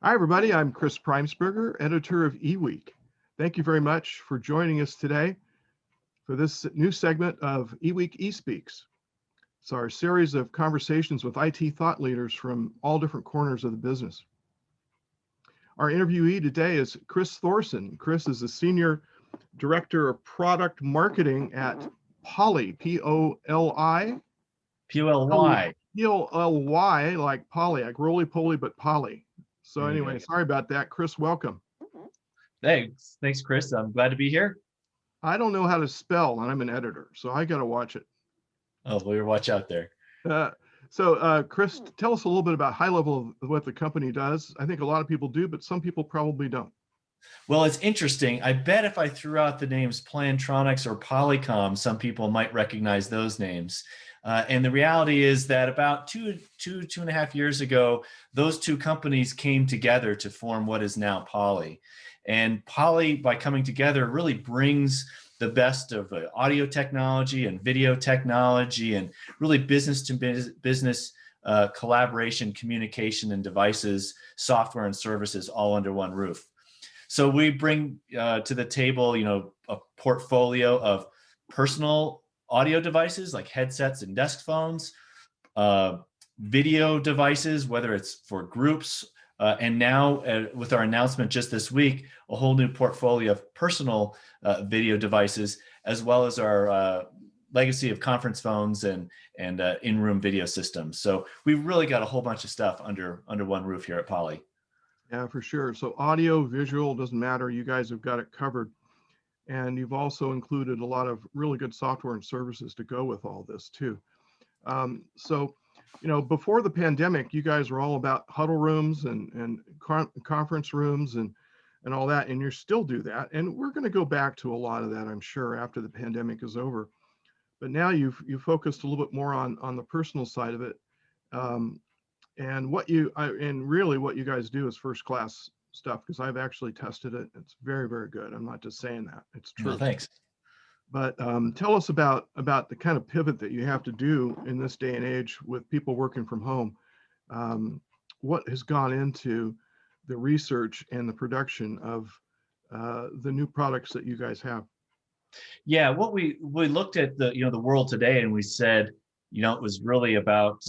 Hi, everybody. I'm Chris Preimesberger, editor of eWEEK. Thank you very much for joining us today for this new segment of eWEEK eSpeaks. It's our series of conversations with IT thought leaders from all different corners of the business. Our interviewee today is Chris Thorson. Chris is the Senior Director of Product Marketing at Poly, P-O-L-I. P-O-L-Y. P-O-L-Y, like Poly, like roly-poly, but Poly. So There you anyway, go. sorry about that. Chris, welcome. Thanks, Chris. I'm glad to be here. I don't know how to spell, and I'm an editor, so I got to watch it. Oh, well, watch out there. Chris, tell us a little bit about high level of what the company does. I think a lot of people do, but some people probably don't. Well, it's interesting. I bet if I threw out the names Plantronics or Polycom, some people might recognize those names. And the reality is that about two and a half years ago, those two companies came together to form what is now Poly. And Poly, by coming together, really brings the best of audio technology and video technology and really business to business collaboration, communication, and devices, software and services all under one roof. So we bring to the table, a portfolio of personal audio devices like headsets and desk phones, video devices, whether it's for groups, and now with our announcement just this week, a whole new portfolio of personal video devices, as well as our legacy of conference phones and in-room video systems. So we've really got a whole bunch of stuff under one roof here at Poly. Yeah, for sure. So audio, visual, doesn't matter. You guys have got it covered. And you've also included a lot of really good software and services to go with all this too. Before the pandemic, you guys were all about huddle rooms and conference rooms and all that, and you still do that. And we're going to go back to a lot of that, I'm sure, after the pandemic is over. But now you've focused a little bit more on the personal side of it. And what you guys do is first class stuff, because I've actually tested it. It's very, very good. I'm not just saying that, it's true. Well, thanks. But tell us about the kind of pivot that you have to do in this day and age with people working from home. What has gone into the research and the production of the new products that you guys have? Yeah, what we looked at the world today, and we said, it was really about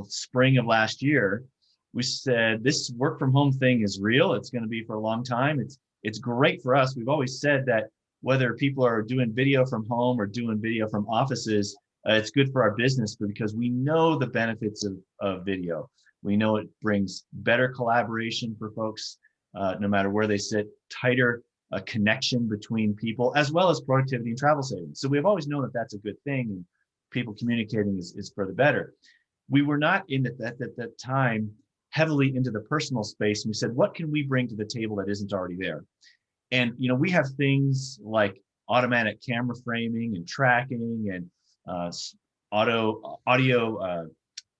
spring of last year. We said this work from home thing is real. It's going to be for a long time. It's great for us. We've always said that whether people are doing video from home or doing video from offices, it's good for our business because we know the benefits of video. We know it brings better collaboration for folks, no matter where they sit, tighter a connection between people, as well as productivity and travel savings. So we've always known that that's a good thing, and people communicating is for the better. We were not in at that time heavily into the personal space. And we said, what can we bring to the table that isn't already there? And we have things like automatic camera framing and tracking and audio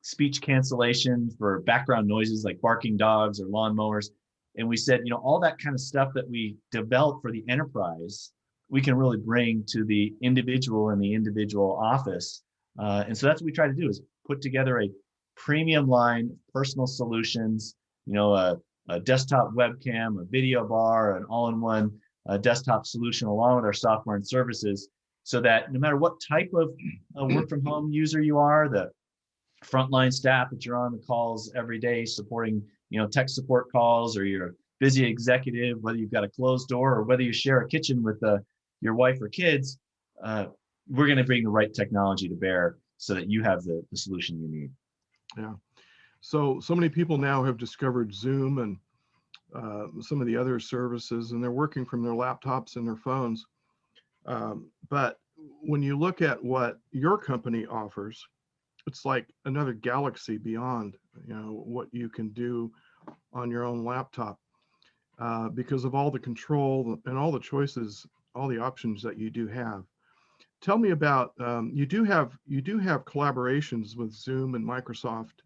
speech cancellation for background noises like barking dogs or lawnmowers. And we said, all that kind of stuff that we developed for the enterprise, we can really bring to the individual in the individual office. And so that's what we try to do, is put together a premium line of personal solutions, a desktop webcam, a video bar, an all-in-one desktop solution along with our software and services, so that no matter what type of work from home user you are, the frontline staff that you're on the calls every day supporting tech support calls, or you're a busy executive, whether you've got a closed door or whether you share a kitchen with your wife or kids, we're going to bring the right technology to bear so that you have the solution you need. Yeah. So many people now have discovered Zoom and some of the other services, and they're working from their laptops and their phones. But when you look at what your company offers, it's like another galaxy beyond, what you can do on your own laptop, because of all the control and all the choices, all the options that you do have. Tell me about, you do have collaborations with Zoom and Microsoft,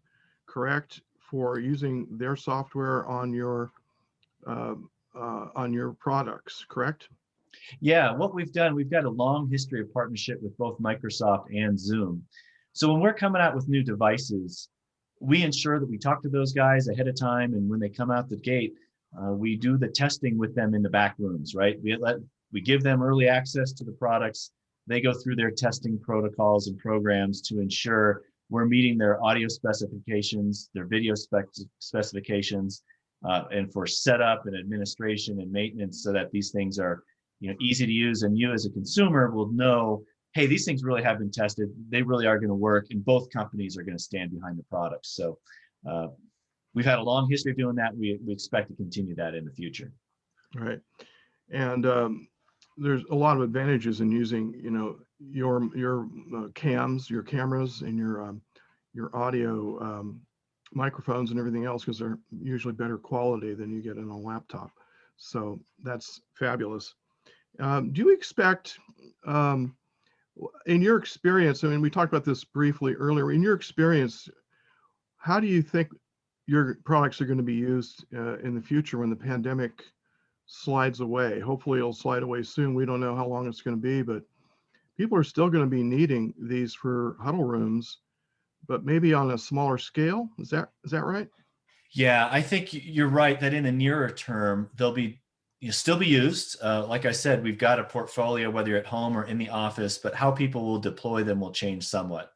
correct, for using their software on your products, correct? Yeah, what we've done, we've got a long history of partnership with both Microsoft and Zoom. So when we're coming out with new devices, we ensure that we talk to those guys ahead of time, and when they come out the gate, we do the testing with them in the back rooms, right? We give them early access to the products. They go through their testing protocols and programs to ensure we're meeting their audio specifications, their video specifications, and for setup and administration and maintenance, so that these things are, easy to use, and you as a consumer will know, hey, these things really have been tested. They really are going to work, and both companies are going to stand behind the products. So we've had a long history of doing that. We expect to continue that in the future. Right. And there's a lot of advantages in using, your cams, your cameras, and your audio microphones and everything else, because they're usually better quality than you get in a laptop. So that's fabulous. Do you expect, in your experience, I mean, we talked about this briefly earlier, in your experience, how do you think your products are going to be used in the future when the pandemic slides away? Hopefully it'll slide away soon. We don't know how long it's going to be, but people are still going to be needing these for huddle rooms, but maybe on a smaller scale. Is that right? Yeah, I think you're right that in the nearer term, they'll be still be used. Like I said, we've got a portfolio, whether you're at home or in the office, but how people will deploy them will change somewhat.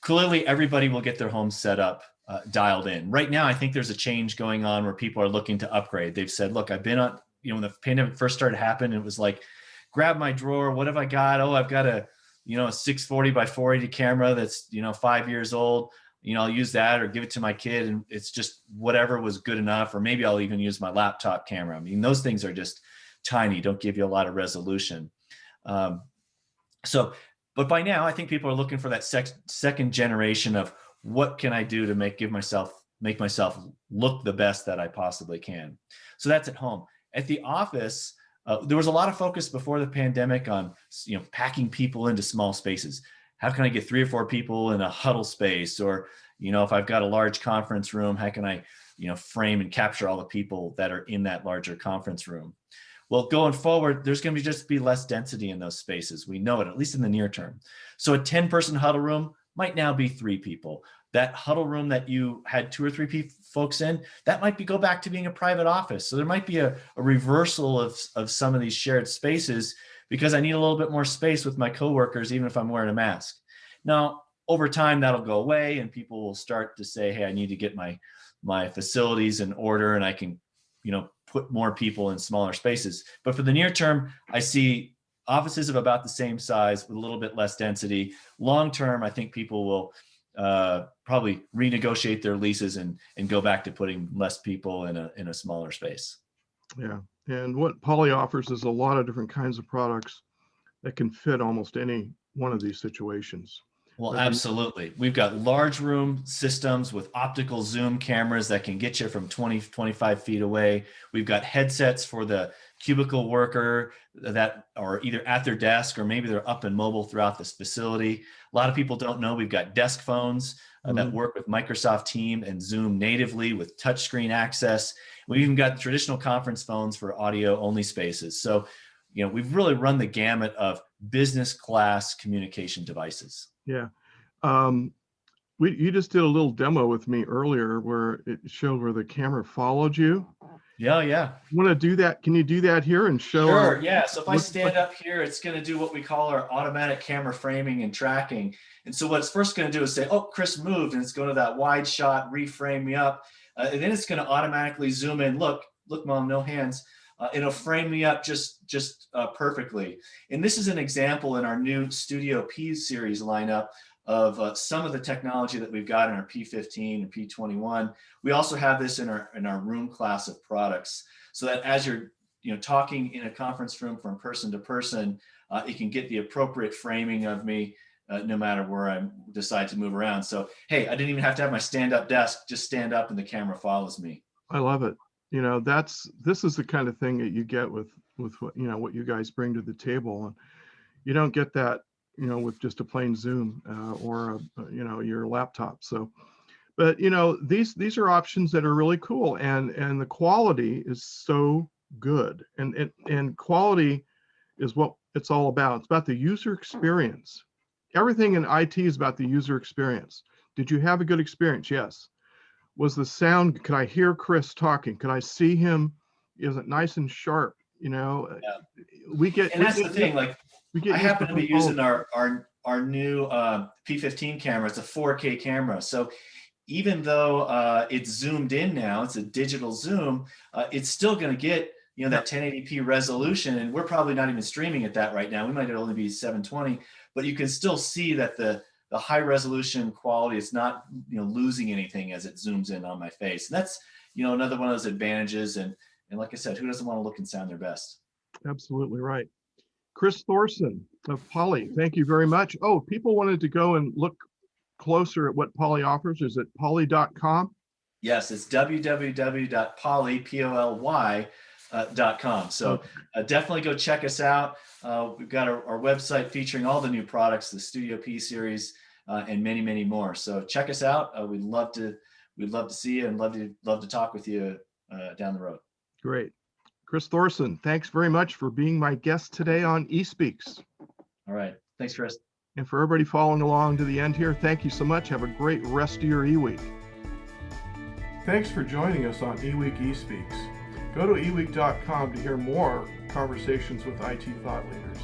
Clearly, everybody will get their home set up, dialed in. Right now, I think there's a change going on where people are looking to upgrade. They've said, look, I've been on, when the pandemic first started happening, it was like, grab my drawer. What have I got? Oh, I've got a 640 by 480 camera that's, 5 years old. I'll use that or give it to my kid, and it's just whatever was good enough. Or maybe I'll even use my laptop camera. I mean, those things are just tiny, don't give you a lot of resolution. But by now, I think people are looking for that second generation of what can I do to make myself look the best that I possibly can. So that's at home. At the office, there was a lot of focus before the pandemic on packing people into small spaces. How can I get 3 or 4 people in a huddle space? Or, if I've got a large conference room, how can I, frame and capture all the people that are in that larger conference room? Well, going forward, there's going to just be less density in those spaces. We know it, at least in the near term. So a 10-person huddle room might now be 3 people. That huddle room that you had 2 or 3 folks in, that might go back to being a private office. So there might be a reversal of some of these shared spaces, because I need a little bit more space with my coworkers, even if I'm wearing a mask. Now, over time, that'll go away, and people will start to say, hey, I need to get my facilities in order, and I can, put more people in smaller spaces. But for the near term, I see offices of about the same size with a little bit less density. Long term, I think people will probably renegotiate their leases and go back to putting less people in a smaller space. Yeah. And what Poly offers is a lot of different kinds of products that can fit almost any one of these situations. Well, absolutely. We've got large room systems with optical zoom cameras that can get you from 20, 25 feet away. We've got headsets for the cubicle worker that are either at their desk or maybe they're up and mobile throughout this facility. A lot of people don't know we've got desk phones that work with Microsoft Teams and Zoom natively with touchscreen access. We've even got traditional conference phones for audio only spaces. So, we've really run the gamut of business class communication devices. Yeah. You just did a little demo with me earlier where it showed where the camera followed you. Yeah. You want to do that? Can you do that here and show? Sure. Yeah. So if I stand up here, it's going to do what we call our automatic camera framing and tracking. And so what it's first going to do is say, oh, Chris moved, and it's going to that wide shot, reframe me up. And then it's going to automatically zoom in. Look, Mom, no hands. It'll frame me up just perfectly. And this is an example in our new Studio P series lineup of some of the technology that we've got in our P15 and P21. We also have this in our room class of products, so that as you're talking in a conference room from person to person, it can get the appropriate framing of me no matter where I decide to move around. So, hey, I didn't even have to have my stand-up desk, just stand up and the camera follows me. I love it. This is the kind of thing that you get with what you guys bring to the table. And you don't get that, with just a plain Zoom or your laptop. So, but these are options that are really cool, and the quality is so good, and quality is what it's all about. It's about the user experience. Everything in IT is about the user experience. Did you have a good experience? Yes. Was the sound, could I hear Chris talking? Could I see him? Is it nice and sharp? You know, Yeah. And that's the thing, like, we get I used happen to be using our new P15 camera. It's a 4K camera. So even though it's zoomed in now, it's a digital zoom, it's still going to get, that 1080p resolution. And we're probably not even streaming at that right now. We might only be 720, but you can still see that the high resolution quality is not, losing anything as it zooms in on my face. And that's, another one of those advantages. And like I said, who doesn't want to look and sound their best? Absolutely right. Chris Thorson of Poly, thank you very much. Oh, people wanted to go and look closer at what Poly offers. Is it poly.com? Yes, it's www.poly.com. So definitely go check us out. We've got our website featuring all the new products, the Studio P series, and many, many more. So check us out. We'd love to see you and love to talk with you down the road. Great. Chris Thorson, thanks very much for being my guest today on eSpeaks. All right. Thanks, Chris. And for everybody following along to the end here, thank you so much. Have a great rest of your eWeek. Thanks for joining us on eWeek eSpeaks. Go to eWEEK.com to hear more conversations with IT thought leaders.